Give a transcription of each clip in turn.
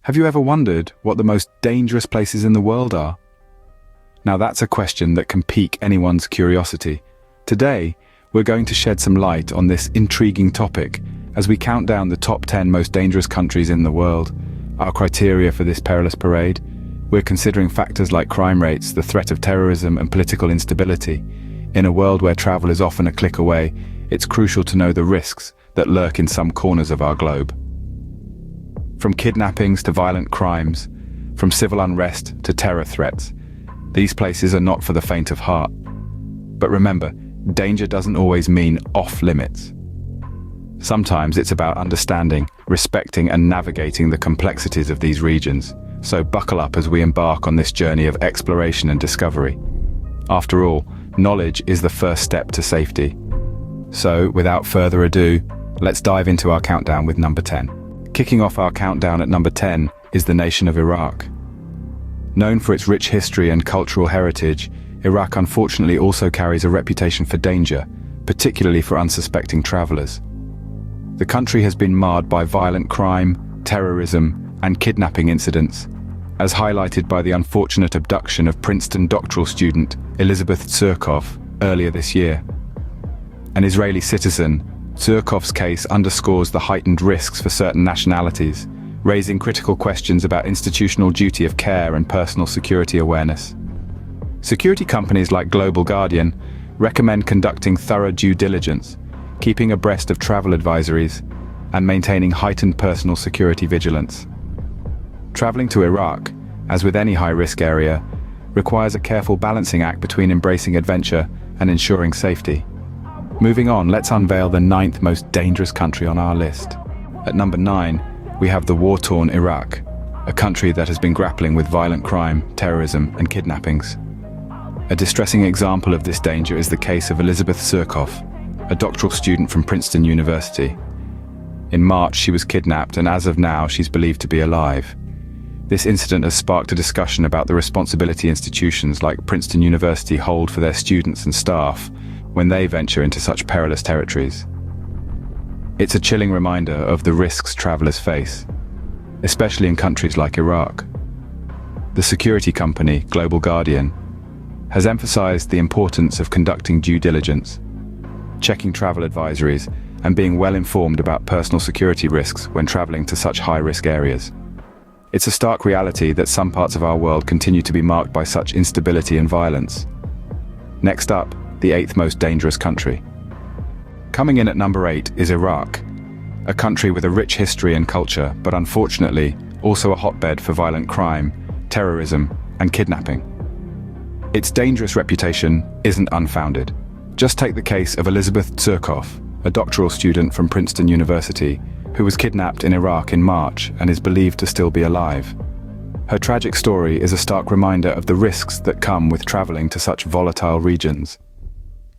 Have you ever wondered what the most dangerous places in the world are? Now that's a question that can pique anyone's curiosity. Today, we're going to shed some light on this intriguing topic as we count down the top 10 most dangerous countries in the world. Our criteria for this perilous parade: we're considering factors like crime rates, the threat of terrorism, and political instability. In a world where travel is often a click away, it's crucial to know the risks that lurk in some corners of our globe. From kidnappings to violent crimes, from civil unrest to terror threats, these places are not for the faint of heart. But remember, danger doesn't always mean off limits. Sometimes it's about understanding, respecting, and navigating the complexities of these regions. So buckle up as we embark on this journey of exploration and discovery. After all, knowledge is the first step to safety. So, without further ado, let's dive into our countdown with number 10. Kicking off our countdown at number 10 is the nation of Iraq. Known for its rich history and cultural heritage, Iraq unfortunately also carries a reputation for danger, particularly for unsuspecting travelers. The country has been marred by violent crime, terrorism, and kidnapping incidents, as highlighted by the unfortunate abduction of Princeton doctoral student Elizabeth Tsurkov earlier this year. An Israeli citizen, Tsurkov's case underscores the heightened risks for certain nationalities, raising critical questions about institutional duty of care and personal security awareness. Security companies like Global Guardian recommend conducting thorough due diligence, keeping abreast of travel advisories, and maintaining heightened personal security vigilance. Traveling to Iraq, as with any high-risk area, requires a careful balancing act between embracing adventure and ensuring safety. Moving on, let's unveil the 9th most dangerous country on our list. At number 9, we have the war-torn Iraq, a country that has been grappling with violent crime, terrorism, and kidnappings. A distressing example of this danger is the case of Elizabeth Tsurkov, a doctoral student from Princeton University. In March, she was kidnapped, and as of now, she's believed to be alive. This incident has sparked a discussion about the responsibility institutions like Princeton University hold for their students and staff when they venture into such perilous territories. It's a chilling reminder of the risks travelers face, especially in countries like Iraq. The security company, Global Guardian, has emphasized the importance of conducting due diligence, checking travel advisories, and being well informed about personal security risks when traveling to such high-risk areas. It's a stark reality that some parts of our world continue to be marked by such instability and violence. Next up, the 8th most dangerous country. Coming in at number 8 is Iraq, a country with a rich history and culture, but unfortunately also a hotbed for violent crime, terrorism, and kidnapping. Its dangerous reputation isn't unfounded. Just take the case of Elizabeth Tsurkov, a doctoral student from Princeton University, who was kidnapped in Iraq in March and is believed to still be alive. Her tragic story is a stark reminder of the risks that come with traveling to such volatile regions.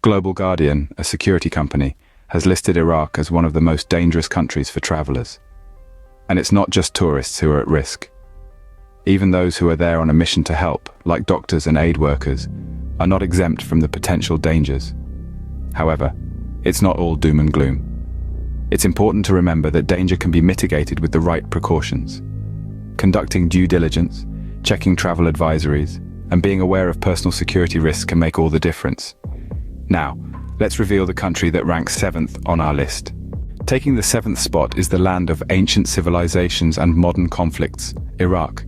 Global Guardian, a security company, has listed Iraq as one of the most dangerous countries for travelers. And it's not just tourists who are at risk. Even those who are there on a mission to help, like doctors and aid workers, are not exempt from the potential dangers. However, it's not all doom and gloom. It's important to remember that danger can be mitigated with the right precautions. Conducting due diligence, checking travel advisories, and being aware of personal security risks can make all the difference. Now, let's reveal the country that ranks 7th on our list. Taking the 7th spot is the land of ancient civilizations and modern conflicts, Iraq.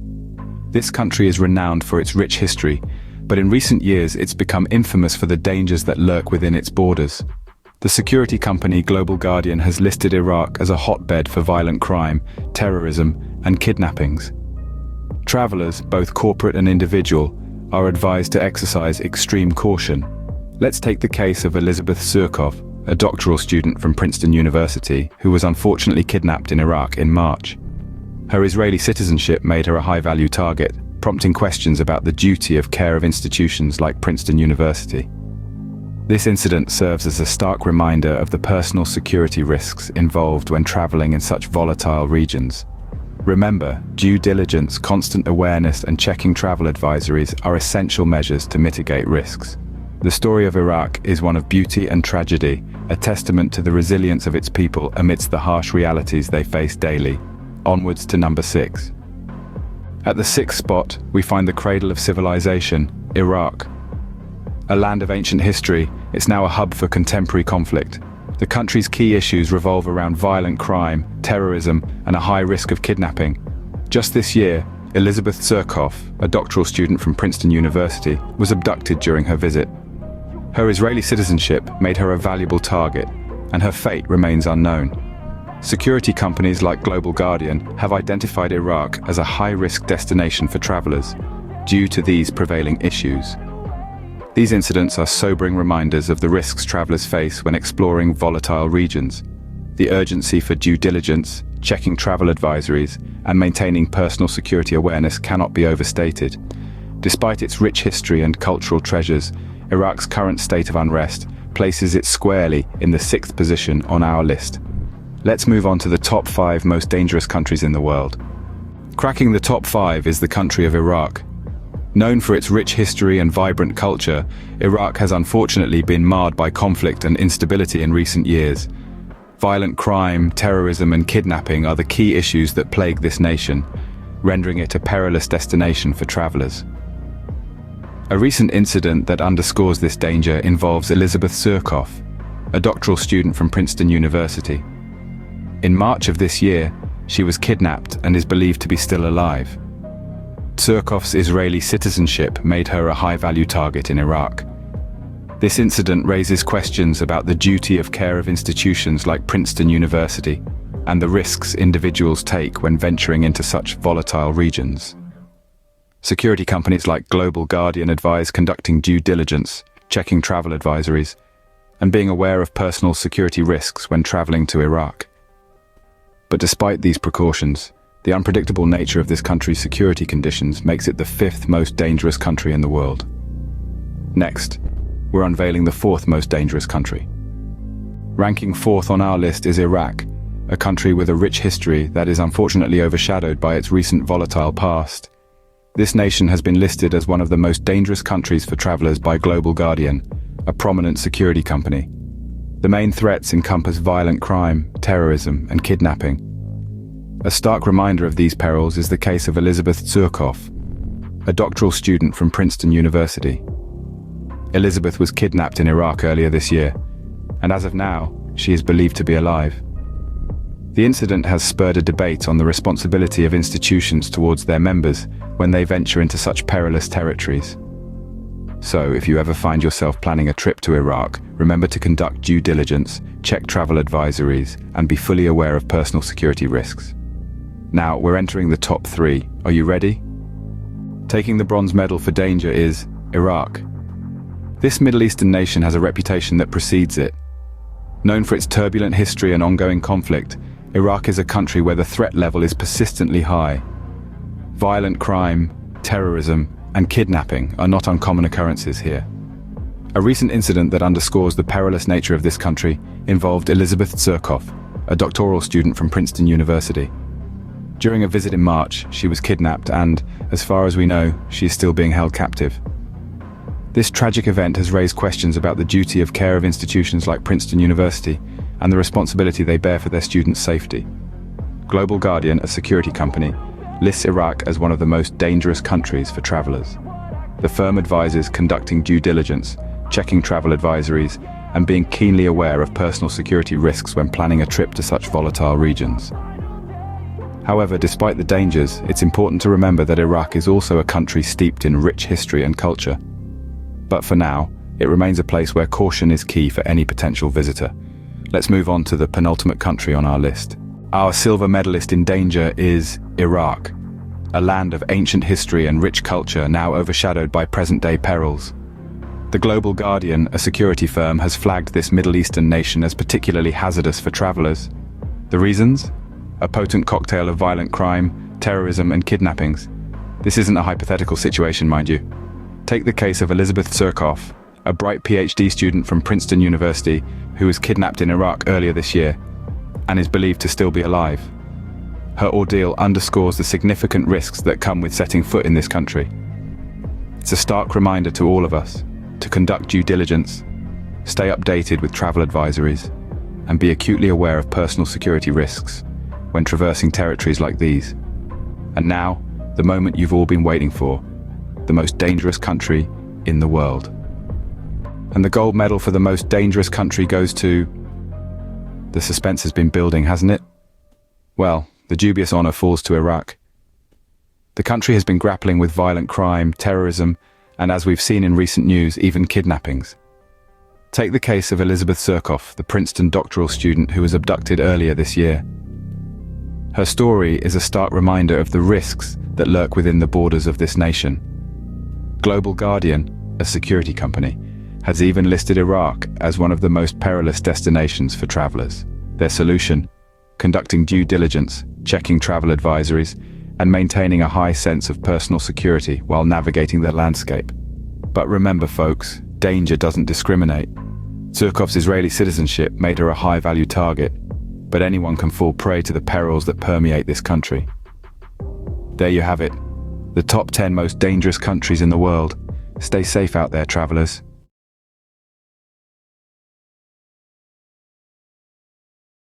This country is renowned for its rich history, but in recent years it's become infamous for the dangers that lurk within its borders. The security company Global Guardian has listed Iraq as a hotbed for violent crime, terrorism, and kidnappings. Travelers, both corporate and individual, are advised to exercise extreme caution. Let's take the case of Elizabeth Tsurkov, a doctoral student from Princeton University who was unfortunately kidnapped in Iraq in March. Her Israeli citizenship made her a high-value target, prompting questions about the duty of care of institutions like Princeton University. This incident serves as a stark reminder of the personal security risks involved when traveling in such volatile regions. Remember, due diligence, constant awareness, and checking travel advisories are essential measures to mitigate risks. The story of Iraq is one of beauty and tragedy, a testament to the resilience of its people amidst the harsh realities they face daily. Onwards to number 6. At the sixth spot, we find the cradle of civilization, Iraq. A land of ancient history, it's now a hub for contemporary conflict. The country's key issues revolve around violent crime, terrorism, and a high risk of kidnapping. Just this year, Elizabeth Surkoff, a doctoral student from Princeton University, was abducted during her visit. Her Israeli citizenship made her a valuable target, and her fate remains unknown. Security companies like Global Guardian have identified Iraq as a high-risk destination for travelers due to these prevailing issues. These incidents are sobering reminders of the risks travelers face when exploring volatile regions. The urgency for due diligence, checking travel advisories, and maintaining personal security awareness cannot be overstated. Despite its rich history and cultural treasures, Iraq's current state of unrest places it squarely in the 6th position on our list. Let's move on to the top 5 most dangerous countries in the world. Cracking the top 5 is the country of Iraq. Known for its rich history and vibrant culture, Iraq has unfortunately been marred by conflict and instability in recent years. Violent crime, terrorism, and kidnapping are the key issues that plague this nation, rendering it a perilous destination for travelers. A recent incident that underscores this danger involves Elizabeth Surkoff, a doctoral student from Princeton University. In March of this year, she was kidnapped and is believed to be still alive. Surkoff's Israeli citizenship made her a high-value target in Iraq. This incident raises questions about the duty of care of institutions like Princeton University and the risks individuals take when venturing into such volatile regions. Security companies like Global Guardian advise conducting due diligence, checking travel advisories, and being aware of personal security risks when traveling to Iraq. But despite these precautions, the unpredictable nature of this country's security conditions makes it the 5th most dangerous country in the world. Next, we're unveiling the 4th most dangerous country. Ranking 4th on our list is Iraq, a country with a rich history that is unfortunately overshadowed by its recent volatile past. This nation has been listed as one of the most dangerous countries for travelers by Global Guardian, a prominent security company. The main threats encompass violent crime, terrorism, and kidnapping. A stark reminder of these perils is the case of Elizabeth Surkoff, a doctoral student from Princeton University. Elizabeth was kidnapped in Iraq earlier this year, and as of now, she is believed to be alive. The incident has spurred a debate on the responsibility of institutions towards their members when they venture into such perilous territories. So, if you ever find yourself planning a trip to Iraq, remember to conduct due diligence, check travel advisories, and be fully aware of personal security risks. Now, we're entering the top 3. Are you ready? Taking the bronze medal for danger is Iraq. This Middle Eastern nation has a reputation that precedes it. Known for its turbulent history and ongoing conflict, Iraq is a country where the threat level is persistently high. Violent crime, terrorism, and kidnapping are not uncommon occurrences here. A recent incident that underscores the perilous nature of this country involved Elizabeth Surkoff, a doctoral student from Princeton University. During a visit in March, she was kidnapped and, as far as we know, she is still being held captive. This tragic event has raised questions about the duty of care of institutions like Princeton University and the responsibility they bear for their students' safety. Global Guardian, a security company, lists Iraq as one of the most dangerous countries for travelers. The firm advises conducting due diligence, checking travel advisories, and being keenly aware of personal security risks when planning a trip to such volatile regions. However, despite the dangers, it's important to remember that Iraq is also a country steeped in rich history and culture. But for now, it remains a place where caution is key for any potential visitor. Let's move on to the penultimate country on our list. Our silver medalist in danger is Iraq, a land of ancient history and rich culture now overshadowed by present-day perils. The Global Guardian, a security firm, has flagged this Middle Eastern nation as particularly hazardous for travelers. The reasons? A potent cocktail of violent crime, terrorism, and kidnappings. This isn't a hypothetical situation, mind you. Take the case of Elizabeth Surkoff, a bright PhD student from Princeton University who was kidnapped in Iraq earlier this year and is believed to still be alive. Her ordeal underscores the significant risks that come with setting foot in this country. It's a stark reminder to all of us to conduct due diligence, stay updated with travel advisories, and be acutely aware of personal security risks when traversing territories like these. And now, the moment you've all been waiting for, the most dangerous country in the world. And the gold medal for the most dangerous country goes to... The suspense has been building, hasn't it? Well, the dubious honor falls to Iraq. The country has been grappling with violent crime, terrorism, and as we've seen in recent news, even kidnappings. Take the case of Elizabeth Surkoff, the Princeton doctoral student who was abducted earlier this year. Her story is a stark reminder of the risks that lurk within the borders of this nation. Global Guardian, a security company, has even listed Iraq as one of the most perilous destinations for travelers. Their solution: conducting due diligence, checking travel advisories, and maintaining a high sense of personal security while navigating the landscape. But remember folks, danger doesn't discriminate. Surkoff's Israeli citizenship made her a high-value target, but anyone can fall prey to the perils that permeate this country. There you have it, the top 10 most dangerous countries in the world. Stay safe out there, travelers.